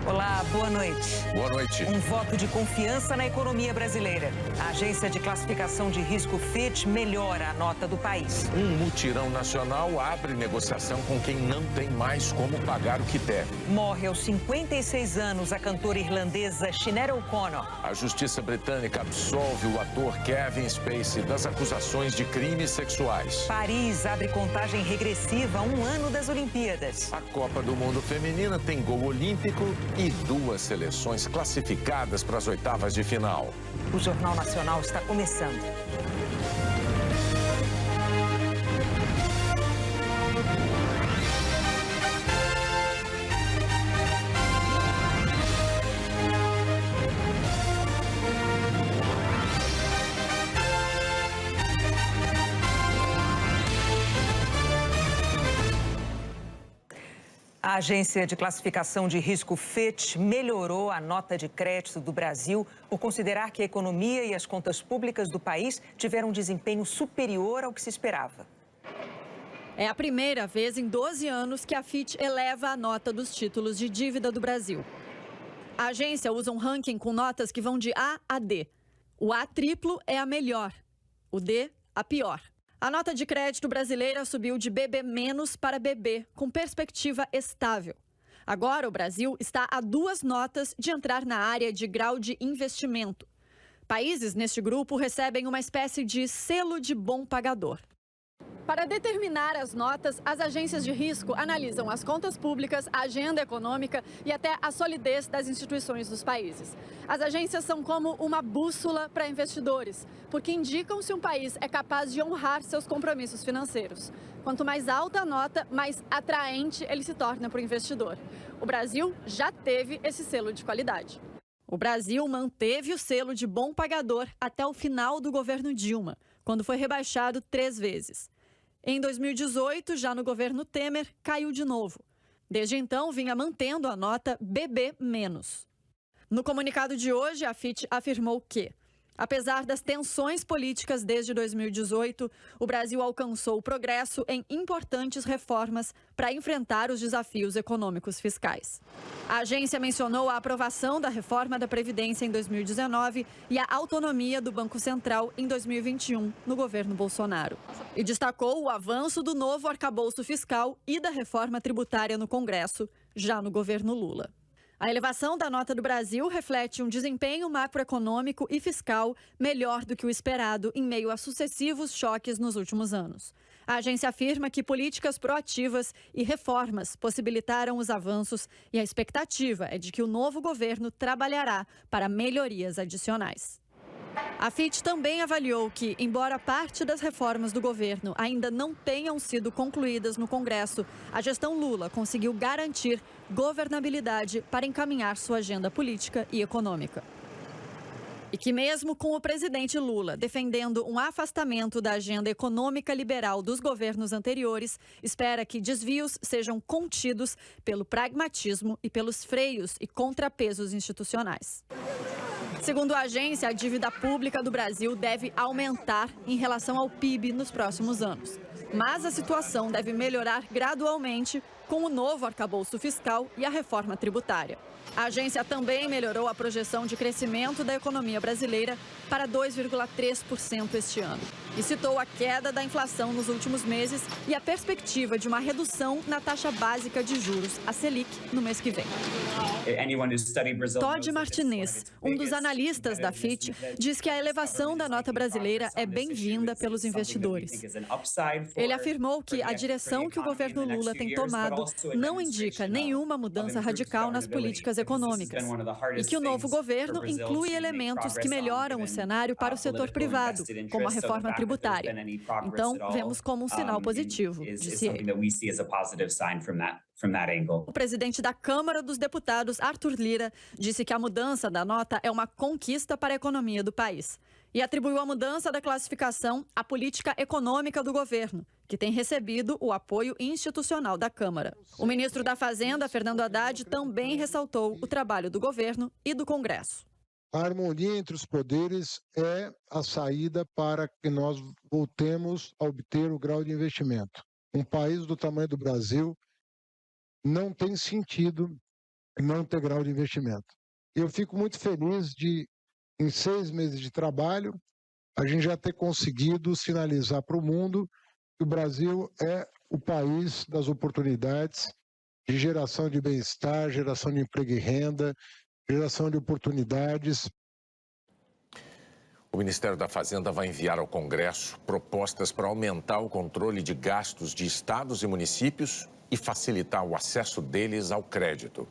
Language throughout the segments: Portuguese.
Olá, boa noite. Boa noite. Um voto de confiança na economia brasileira. A agência de classificação de risco Fitch melhora a nota do país. Um mutirão nacional abre negociação com quem não tem mais como pagar o que deve. Morre aos 56 anos a cantora irlandesa Sinéad O'Connor. A justiça britânica absolve o ator Kevin Spacey das acusações de crimes sexuais. Paris abre contagem regressiva a um ano das Olimpíadas. A Copa do Mundo Feminina tem gol olímpico e 2 seleções classificadas para as oitavas de final. O Jornal Nacional está começando. A agência de classificação de risco Fitch melhorou a nota de crédito do Brasil por considerar que a economia e as contas públicas do país tiveram um desempenho superior ao que se esperava. É a primeira vez em 12 anos que a Fitch eleva a nota dos títulos de dívida do Brasil. A agência usa um ranking com notas que vão de A a D. O A triplo é a melhor, o D a pior. A nota de crédito brasileira subiu de BB- para BB, com perspectiva estável. Agora, o Brasil está a 2 notas de entrar na área de grau de investimento. Países neste grupo recebem uma espécie de selo de bom pagador. Para determinar as notas, as agências de risco analisam as contas públicas, a agenda econômica e até a solidez das instituições dos países. As agências são como uma bússola para investidores, porque indicam se um país é capaz de honrar seus compromissos financeiros. Quanto mais alta a nota, mais atraente ele se torna para o investidor. O Brasil já teve esse selo de qualidade. O Brasil manteve o selo de bom pagador até o final do governo Dilma, quando foi rebaixado 3 vezes. Em 2018, já no governo Temer, caiu de novo. Desde então, vinha mantendo a nota BB-. No comunicado de hoje, a Fitch afirmou que, apesar das tensões políticas desde 2018, o Brasil alcançou progresso em importantes reformas para enfrentar os desafios econômicos fiscais. A agência mencionou a aprovação da reforma da Previdência em 2019 e a autonomia do Banco Central em 2021, no governo Bolsonaro. E destacou o avanço do novo arcabouço fiscal e da reforma tributária no Congresso, já no governo Lula. A elevação da nota do Brasil reflete um desempenho macroeconômico e fiscal melhor do que o esperado em meio a sucessivos choques nos últimos anos. A agência afirma que políticas proativas e reformas possibilitaram os avanços e a expectativa é de que o novo governo trabalhará para melhorias adicionais. A Fitch também avaliou que, embora parte das reformas do governo ainda não tenham sido concluídas no Congresso, a gestão Lula conseguiu garantir governabilidade para encaminhar sua agenda política e econômica. E que mesmo com o presidente Lula defendendo um afastamento da agenda econômica liberal dos governos anteriores, espera que desvios sejam contidos pelo pragmatismo e pelos freios e contrapesos institucionais. Segundo a agência, a dívida pública do Brasil deve aumentar em relação ao PIB nos próximos anos. Mas a situação deve melhorar gradualmente com o novo arcabouço fiscal e a reforma tributária. A agência também melhorou a projeção de crescimento da economia brasileira para 2,3% este ano. E citou a queda da inflação nos últimos meses e a perspectiva de uma redução na taxa básica de juros, a Selic, no mês que vem. Todd Martinez, um dos analistas da Fitch, diz que a elevação da nota brasileira é bem-vinda pelos investidores. Ele afirmou que a direção que o governo Lula tem tomado não indica nenhuma mudança radical nas políticas econômicas e que o novo governo inclui elementos que melhoram o cenário para o setor privado, como a reforma tributária. Então, vemos como um sinal positivo, disse ele. O presidente da Câmara dos Deputados, Arthur Lira, disse que a mudança da nota é uma conquista para a economia do país e atribuiu a mudança da classificação à política econômica do governo, que tem recebido o apoio institucional da Câmara. O ministro da Fazenda, Fernando Haddad, também ressaltou o trabalho do governo e do Congresso. A harmonia entre os poderes é a saída para que nós voltemos a obter o grau de investimento. Um país do tamanho do Brasil não tem sentido não integral de investimento. Eu fico muito feliz de, em 6 meses de trabalho, a gente já ter conseguido sinalizar para o mundo que o Brasil é o país das oportunidades de geração de bem-estar, geração de emprego e renda, geração de oportunidades. O Ministério da Fazenda vai enviar ao Congresso propostas para aumentar o controle de gastos de estados e municípios e facilitar o acesso deles ao crédito.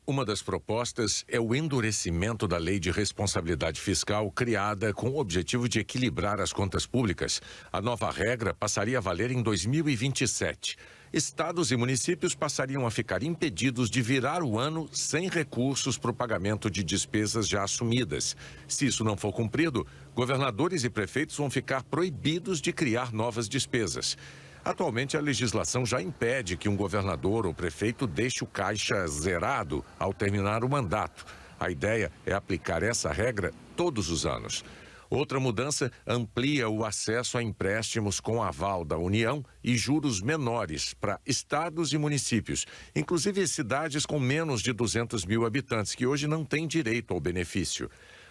Uma das propostas é o endurecimento da Lei de Responsabilidade Fiscal, criada com o objetivo de equilibrar as contas públicas. A nova regra passaria a valer em 2027. Estados e municípios passariam a ficar impedidos de virar o ano sem recursos para o pagamento de despesas já assumidas. Se isso não for cumprido, governadores e prefeitos vão ficar proibidos de criar novas despesas. Atualmente, a legislação já impede que um governador ou prefeito deixe o caixa zerado ao terminar o mandato. A ideia é aplicar essa regra todos os anos. Outra mudança amplia o acesso a empréstimos com aval da União e juros menores para estados e municípios, inclusive cidades com menos de 200 mil habitantes, que hoje não têm direito ao benefício.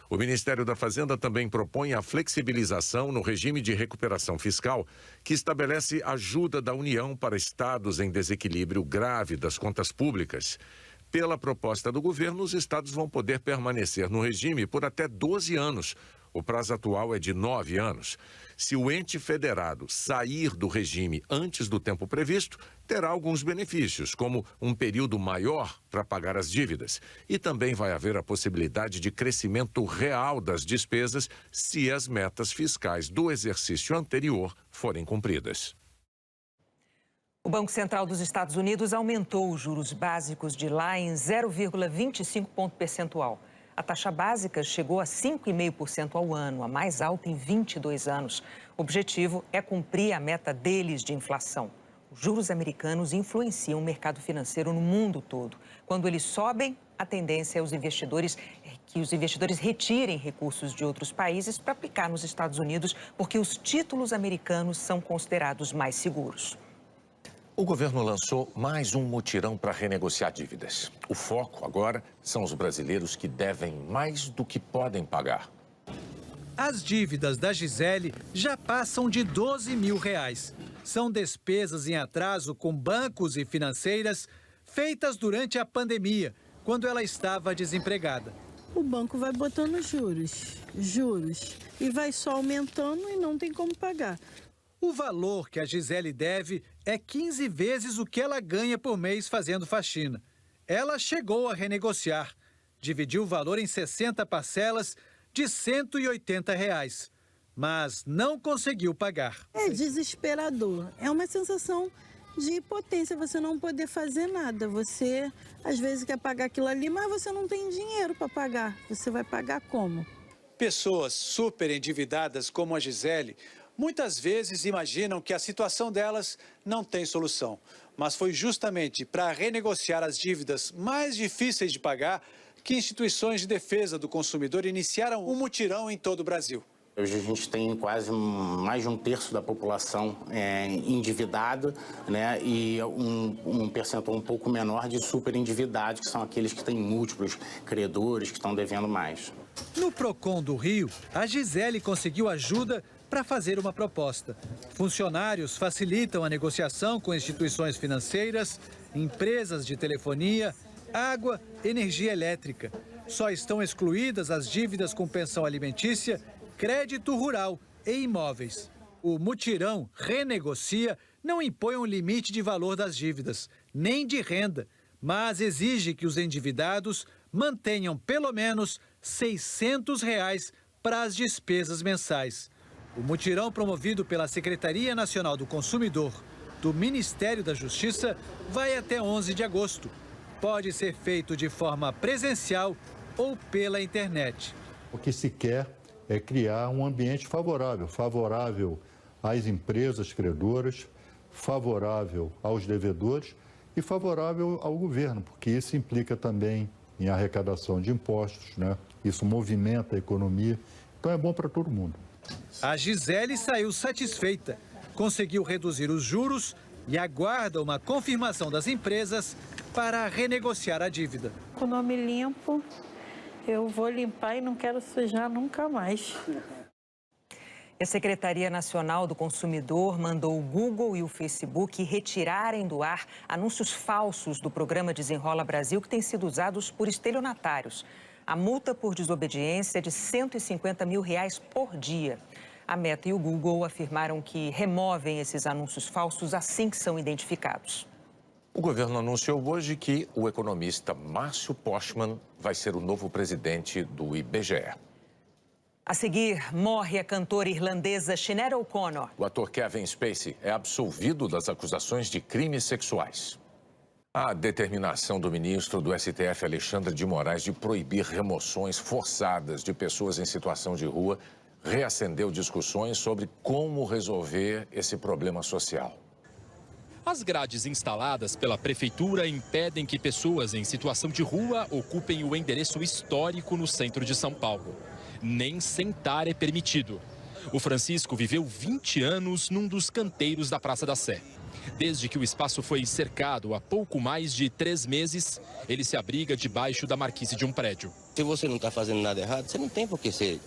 O Ministério da Fazenda também propõe a flexibilização no regime de recuperação fiscal, que estabelece ajuda da União para estados em desequilíbrio grave das contas públicas. Pela proposta do governo, os estados vão poder permanecer no regime por até 12 anos. O prazo atual é de 9 anos. Se o ente federado sair do regime antes do tempo previsto, terá alguns benefícios, como um período maior para pagar as dívidas. E também vai haver a possibilidade de crescimento real das despesas se as metas fiscais do exercício anterior forem cumpridas. O Banco Central dos Estados Unidos aumentou os juros básicos de lá em 0,25 ponto percentual. A taxa básica chegou a 5,5% ao ano, a mais alta em 22 anos. O objetivo é cumprir a meta deles de inflação. Os juros americanos influenciam o mercado financeiro no mundo todo. Quando eles sobem, a tendência é que os investidores retirem recursos de outros países para aplicar nos Estados Unidos, porque os títulos americanos são considerados mais seguros. O governo lançou mais um mutirão para renegociar dívidas. O foco agora são os brasileiros que devem mais do que podem pagar. As dívidas da Gisele já passam de R$12 mil. São despesas em atraso com bancos e financeiras feitas durante a pandemia, quando ela estava desempregada. O banco vai botando juros, e vai só aumentando e não tem como pagar. O valor que a Gisele deve é 15 vezes o que ela ganha por mês fazendo faxina. Ela chegou a renegociar, dividiu o valor em 60 parcelas de R$180, mas não conseguiu pagar. É desesperador, é uma sensação de impotência, você não poder fazer nada. Você, às vezes, quer pagar aquilo ali, mas você não tem dinheiro para pagar. Você vai pagar como? Pessoas super endividadas como a Gisele muitas vezes imaginam que a situação delas não tem solução. Mas foi justamente para renegociar as dívidas mais difíceis de pagar que instituições de defesa do consumidor iniciaram um mutirão em todo o Brasil. Hoje a gente tem quase mais de um terço da população endividada, né, e um percentual um pouco menor de super endividados, que são aqueles que têm múltiplos credores, que estão devendo mais. No Procon do Rio, a Gisele conseguiu ajuda para fazer uma proposta. Funcionários facilitam a negociação com instituições financeiras, empresas de telefonia, água, energia elétrica. Só estão excluídas as dívidas com pensão alimentícia, crédito rural e imóveis. O mutirão Renegocia não impõe um limite de valor das dívidas, nem de renda, mas exige que os endividados mantenham pelo menos R$600 para as despesas mensais. O mutirão promovido pela Secretaria Nacional do Consumidor do Ministério da Justiça vai até 11 de agosto. Pode ser feito de forma presencial ou pela internet. O que se quer é criar um ambiente favorável às empresas credoras, favorável aos devedores e favorável ao governo, porque isso implica também em arrecadação de impostos, né? Isso movimenta a economia, então é bom para todo mundo. A Gisele saiu satisfeita. Conseguiu reduzir os juros e aguarda uma confirmação das empresas para renegociar a dívida. Com o nome limpo, eu vou limpar e não quero sujar nunca mais. A Secretaria Nacional do Consumidor mandou o Google e o Facebook retirarem do ar anúncios falsos do programa Desenrola Brasil que têm sido usados por estelionatários. A multa por desobediência é de R$ 150 mil por dia. A Meta e o Google afirmaram que removem esses anúncios falsos assim que são identificados. O governo anunciou hoje que o economista Márcio Postman vai ser o novo presidente do IBGE. A seguir, morre a cantora irlandesa Sinéad O'Connor. O ator Kevin Spacey é absolvido das acusações de crimes sexuais. A determinação do ministro do STF, Alexandre de Moraes, de proibir remoções forçadas de pessoas em situação de rua reacendeu discussões sobre como resolver esse problema social. As grades instaladas pela prefeitura impedem que pessoas em situação de rua ocupem o endereço histórico no centro de São Paulo. Nem sentar é permitido. O Francisco viveu 20 anos num dos canteiros da Praça da Sé. Desde que o espaço foi cercado há pouco mais de 3 meses, ele se abriga debaixo da marquise de um prédio. Se você não está fazendo nada errado, você não tem por que ser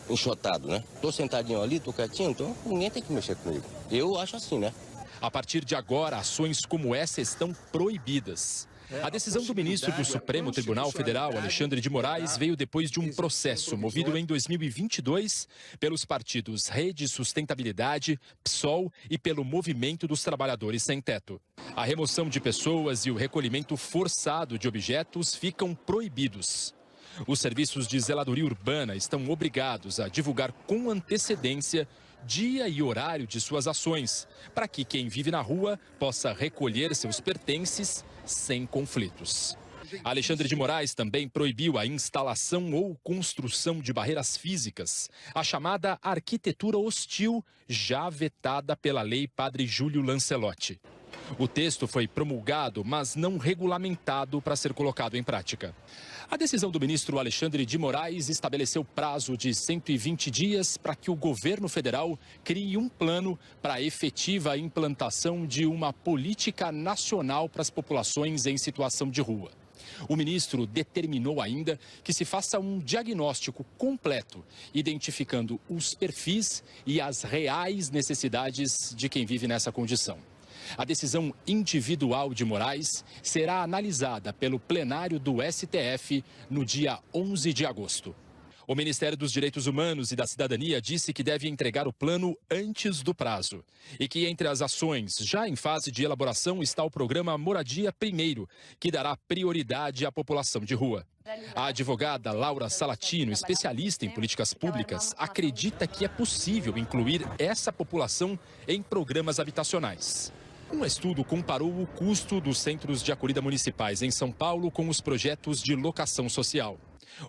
enxotado, né? Estou sentadinho ali, estou quietinho, então ninguém tem que mexer comigo. Eu acho assim, né? A partir de agora, ações como essa estão proibidas. A decisão do ministro do Supremo Tribunal Federal, Alexandre de Moraes, veio depois de um processo movido em 2022 pelos partidos Rede Sustentabilidade, PSOL e pelo Movimento dos Trabalhadores Sem Teto. A remoção de pessoas e o recolhimento forçado de objetos ficam proibidos. Os serviços de zeladoria urbana estão obrigados a divulgar com antecedência dia e horário de suas ações, para que quem vive na rua possa recolher seus pertences sem conflitos. Alexandre de Moraes também proibiu a instalação ou construção de barreiras físicas, a chamada arquitetura hostil, já vetada pela Lei Padre Júlio Lancelotti. O texto foi promulgado, mas não regulamentado para ser colocado em prática. A decisão do ministro Alexandre de Moraes estabeleceu prazo de 120 dias para que o governo federal crie um plano para a efetiva implantação de uma política nacional para as populações em situação de rua. O ministro determinou ainda que se faça um diagnóstico completo, identificando os perfis e as reais necessidades de quem vive nessa condição. A decisão individual de Moraes será analisada pelo plenário do STF no dia 11 de agosto. O Ministério dos Direitos Humanos e da Cidadania disse que deve entregar o plano antes do prazo e que entre as ações já em fase de elaboração está o programa Moradia Primeiro, que dará prioridade à população de rua. A advogada Laura Salatino, especialista em políticas públicas, acredita que é possível incluir essa população em programas habitacionais. Um estudo comparou o custo dos centros de acolhida municipais em São Paulo com os projetos de locação social.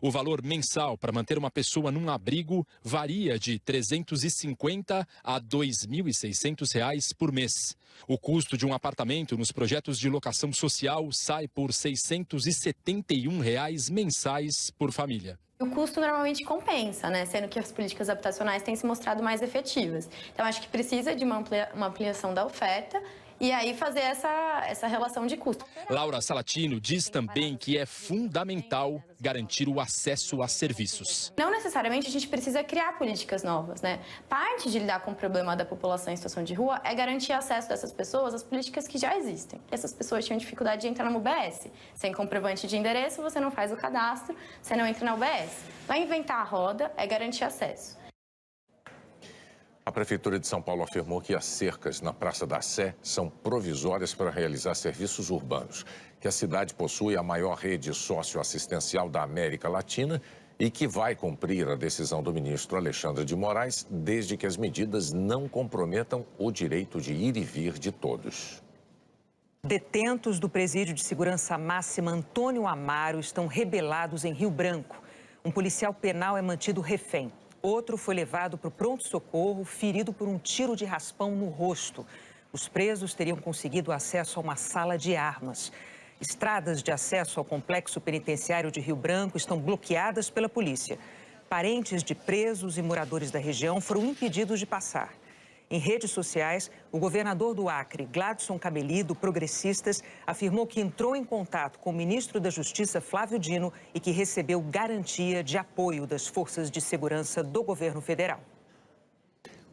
O valor mensal para manter uma pessoa num abrigo varia de R$ 350 a R$ 2.600 por mês. O custo de um apartamento nos projetos de locação social sai por R$ 671 mensais por família. O custo normalmente compensa, né? Sendo que as políticas habitacionais têm se mostrado mais efetivas. Então, acho que precisa de uma ampliação da oferta e aí fazer essa relação de custo. Laura Salatino diz também que é fundamental garantir o acesso a serviços. Não necessariamente a gente precisa criar políticas novas, né? Parte de lidar com o problema da população em situação de rua é garantir acesso dessas pessoas às políticas que já existem. Essas pessoas tinham dificuldade de entrar na UBS. Sem comprovante de endereço, você não faz o cadastro, você não entra na UBS. Vai inventar a roda, é garantir acesso. A Prefeitura de São Paulo afirmou que as cercas na Praça da Sé são provisórias para realizar serviços urbanos, que a cidade possui a maior rede socioassistencial da América Latina e que vai cumprir a decisão do ministro Alexandre de Moraes, desde que as medidas não comprometam o direito de ir e vir de todos. Detentos do Presídio de Segurança Máxima Antônio Amaro estão rebelados em Rio Branco. Um policial penal é mantido refém. Outro foi levado para o pronto-socorro, ferido por um tiro de raspão no rosto. Os presos teriam conseguido acesso a uma sala de armas. Estradas de acesso ao complexo penitenciário de Rio Branco estão bloqueadas pela polícia. Parentes de presos e moradores da região foram impedidos de passar. Em redes sociais, o governador do Acre, Gladson Cabelli, do Progressistas, afirmou que entrou em contato com o ministro da Justiça, Flávio Dino, e que recebeu garantia de apoio das forças de segurança do governo federal.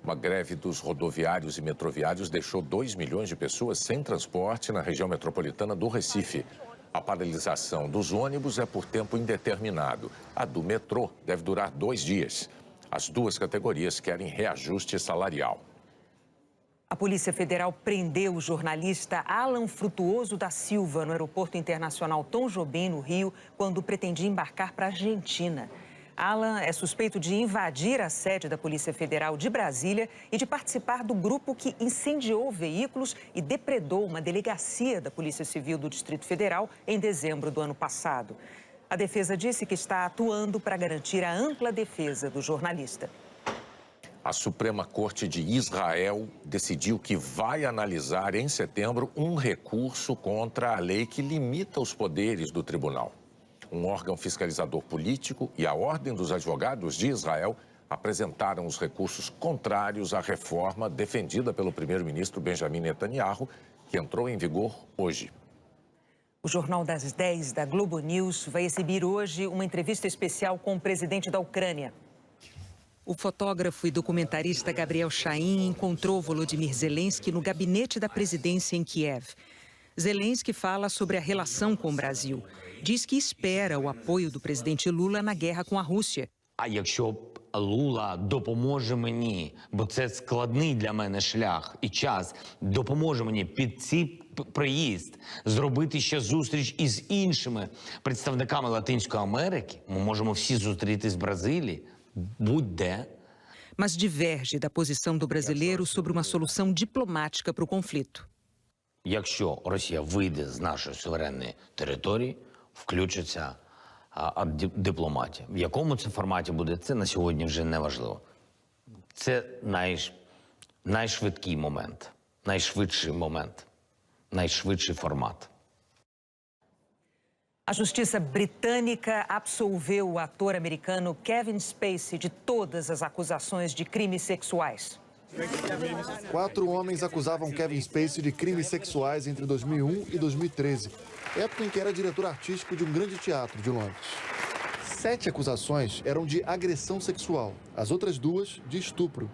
Uma greve dos rodoviários e metroviários deixou 2 milhões de pessoas sem transporte na região metropolitana do Recife. A paralisação dos ônibus é por tempo indeterminado. A do metrô deve durar 2 dias. As duas categorias querem reajuste salarial. A Polícia Federal prendeu o jornalista Alan Frutuoso da Silva no Aeroporto Internacional Tom Jobim, no Rio, quando pretendia embarcar para a Argentina. Alan é suspeito de invadir a sede da Polícia Federal de Brasília e de participar do grupo que incendiou veículos e depredou uma delegacia da Polícia Civil do Distrito Federal em dezembro do ano passado. A defesa disse que está atuando para garantir a ampla defesa do jornalista. A Suprema Corte de Israel decidiu que vai analisar em setembro um recurso contra a lei que limita os poderes do tribunal. Um órgão fiscalizador político e a Ordem dos Advogados de Israel apresentaram os recursos contrários à reforma defendida pelo primeiro-ministro Benjamin Netanyahu, que entrou em vigor hoje. O Jornal das 10 da Globo News vai exibir hoje uma entrevista especial com o presidente da Ucrânia. O fotógrafo e documentarista Gabriel Chain encontrou Volodymyr Zelensky no gabinete da presidência em Kiev. Zelensky fala sobre a relação com o Brasil. Diz que espera o apoio do presidente Lula na guerra com a Rússia. А якщо Лула допоможе мені, бо це складний для мене шлях і час, допоможе мені під цей приїзд зробити ще зустріч із іншими представниками Латинської Америки, ми можемо всі зустрітись в Бразилії, будь-де. Mas diverge da posição do brasileiro sobre uma solução diplomática para o conflito. Якщо Росія вийде з нашої суверенної території, включиться дипломатія. В якому це форматі буде, це на сьогодні вже не важливо. Це найшвидкий момент, найшвидший момент, найшвидший формат. A justiça britânica absolveu o ator americano Kevin Spacey de todas as acusações de crimes sexuais. 4 homens acusavam Kevin Spacey de crimes sexuais entre 2001 e 2013, época em que era diretor artístico de um grande teatro de Londres. 7 acusações eram de agressão sexual, as outras 2 de estupro.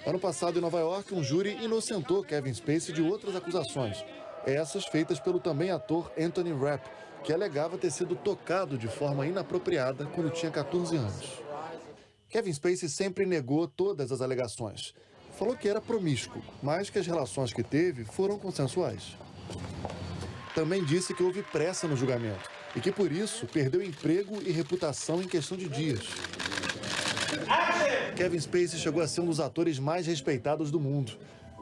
Ano passado, em Nova York, um júri inocentou Kevin Spacey de outras acusações, essas feitas pelo também ator Anthony Rapp, que alegava ter sido tocado de forma inapropriada quando tinha 14 anos. Kevin Spacey sempre negou todas as alegações. Falou que era promíscuo, mas que as relações que teve foram consensuais. Também disse que houve pressa no julgamento e que, por isso, perdeu emprego e reputação em questão de dias. Kevin Spacey chegou a ser um dos atores mais respeitados do mundo.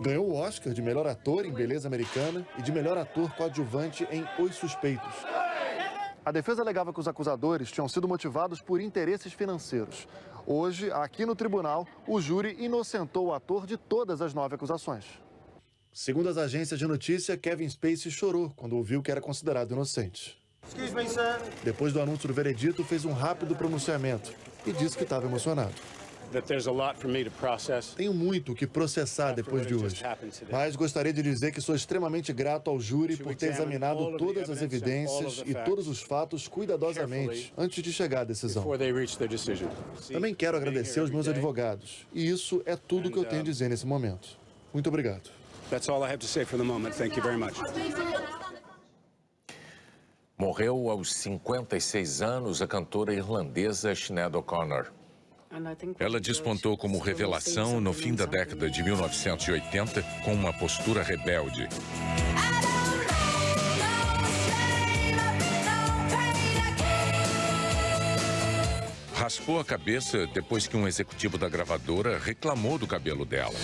Ganhou o Oscar de melhor ator em Beleza Americana e de melhor ator coadjuvante em Os Suspeitos. A defesa alegava que os acusadores tinham sido motivados por interesses financeiros. Hoje, aqui no tribunal, o júri inocentou o ator de todas as 9 acusações. Segundo as agências de notícia, Kevin Spacey chorou quando ouviu que era considerado inocente. Depois do anúncio do veredito, fez um rápido pronunciamento e disse que estava emocionado. Tenho muito o que processar depois de hoje, mas gostaria de dizer que sou extremamente grato ao júri por ter examinado todas as evidências e todos os fatos cuidadosamente antes de chegar à decisão. Também quero agradecer aos meus advogados, e isso é tudo que eu tenho a dizer nesse momento. Muito obrigado. Morreu aos 56 anos a cantora irlandesa Sinéad O'Connor. Ela despontou como revelação no fim da década de 1980 com uma postura rebelde. Raspou a cabeça depois que um executivo da gravadora reclamou do cabelo dela.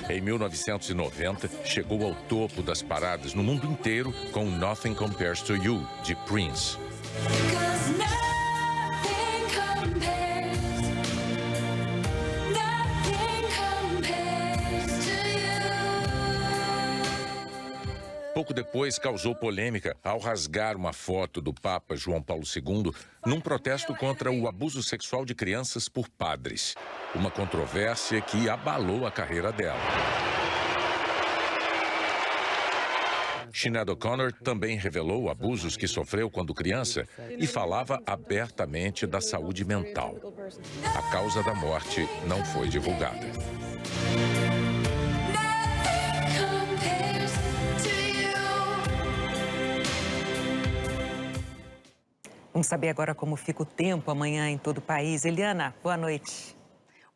Em 1990, chegou ao topo das paradas no mundo inteiro com Nothing Compares to You, de Prince. Pouco depois, causou polêmica ao rasgar uma foto do Papa João Paulo II num protesto contra o abuso sexual de crianças por padres. Uma controvérsia que abalou a carreira dela. Sinéad O'Connor também revelou abusos que sofreu quando criança e falava abertamente da saúde mental. A causa da morte não foi divulgada. Vamos saber agora como fica o tempo amanhã em todo o país. Eliana, boa noite.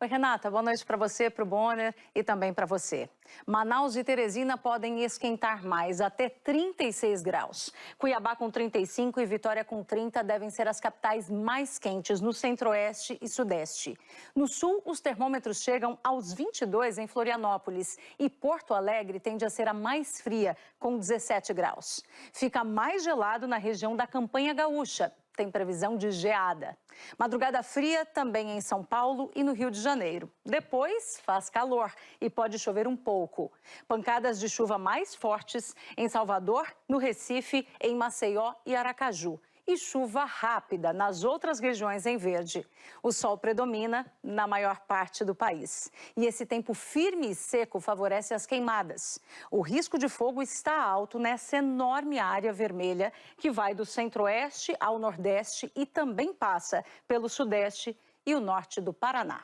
Oi, Renata, boa noite para você, para o Bonner e também para você. Manaus e Teresina podem esquentar mais, até 36 graus. Cuiabá com 35 e Vitória com 30 devem ser as capitais mais quentes no centro-oeste e sudeste. No sul, os termômetros chegam aos 22 em Florianópolis e Porto Alegre tende a ser a mais fria, com 17 graus. Fica mais gelado na região da Campanha Gaúcha. Tem previsão de geada. Madrugada fria também em São Paulo e no Rio de Janeiro. Depois faz calor e pode chover um pouco. Pancadas de chuva mais fortes em Salvador, no Recife, em Maceió e Aracaju. E chuva rápida nas outras regiões em verde. O sol predomina na maior parte do país. E esse tempo firme e seco favorece as queimadas. O risco de fogo está alto nessa enorme área vermelha que vai do centro-oeste ao nordeste e também passa pelo sudeste e o norte do Paraná.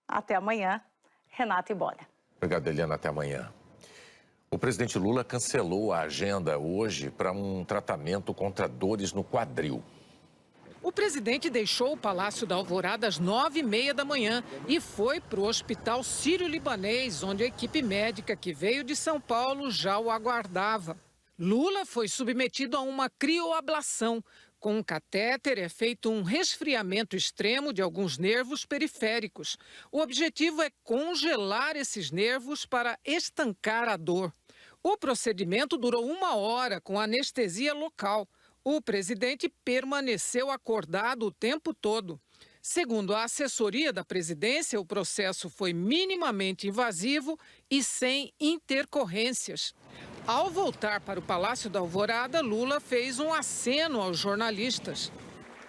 Até amanhã, Renata e Bonner. Obrigado, Eliana. Até amanhã. O presidente Lula cancelou a agenda hoje para um tratamento contra dores no quadril. O presidente deixou o Palácio da Alvorada às 9h30 da manhã e foi para o Hospital Sírio-Libanês, onde a equipe médica que veio de São Paulo já o aguardava. Lula foi submetido a uma crioablação. Com um catéter é feito um resfriamento extremo de alguns nervos periféricos. O objetivo é congelar esses nervos para estancar a dor. O procedimento durou 1 hora com anestesia local. O presidente permaneceu acordado o tempo todo. Segundo a assessoria da presidência, o processo foi minimamente invasivo e sem intercorrências. Ao voltar para o Palácio da Alvorada, Lula fez um aceno aos jornalistas.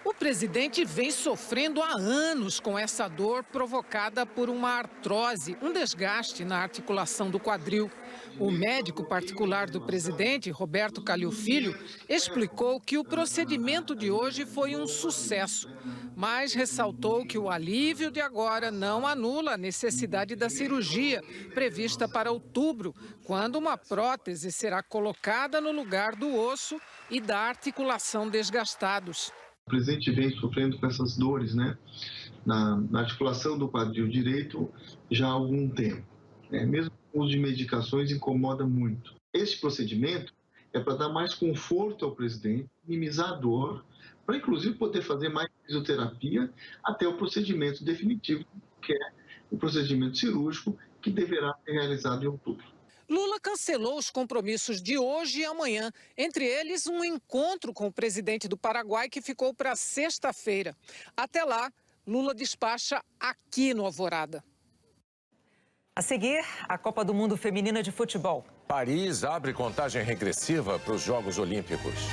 O presidente vem sofrendo há anos com essa dor provocada por uma artrose, um desgaste na articulação do quadril. O médico particular do presidente, Roberto Calil Filho, explicou que o procedimento de hoje foi um sucesso, mas ressaltou que o alívio de agora não anula a necessidade da cirurgia prevista para outubro, quando uma prótese será colocada no lugar do osso e da articulação desgastados. O presidente vem sofrendo com essas dores, né, na articulação do quadril direito já há algum tempo. Mesmo o uso de medicações incomoda muito. Este procedimento é para dar mais conforto ao presidente, minimizar a dor, para inclusive poder fazer mais fisioterapia até o procedimento definitivo, que é o procedimento cirúrgico, que deverá ser realizado em outubro. Lula cancelou os compromissos de hoje e amanhã, entre eles um encontro com o presidente do Paraguai que ficou para sexta-feira. Até lá, Lula despacha aqui no Alvorada. A seguir, a Copa do Mundo Feminina de Futebol. Paris abre contagem regressiva para os Jogos Olímpicos.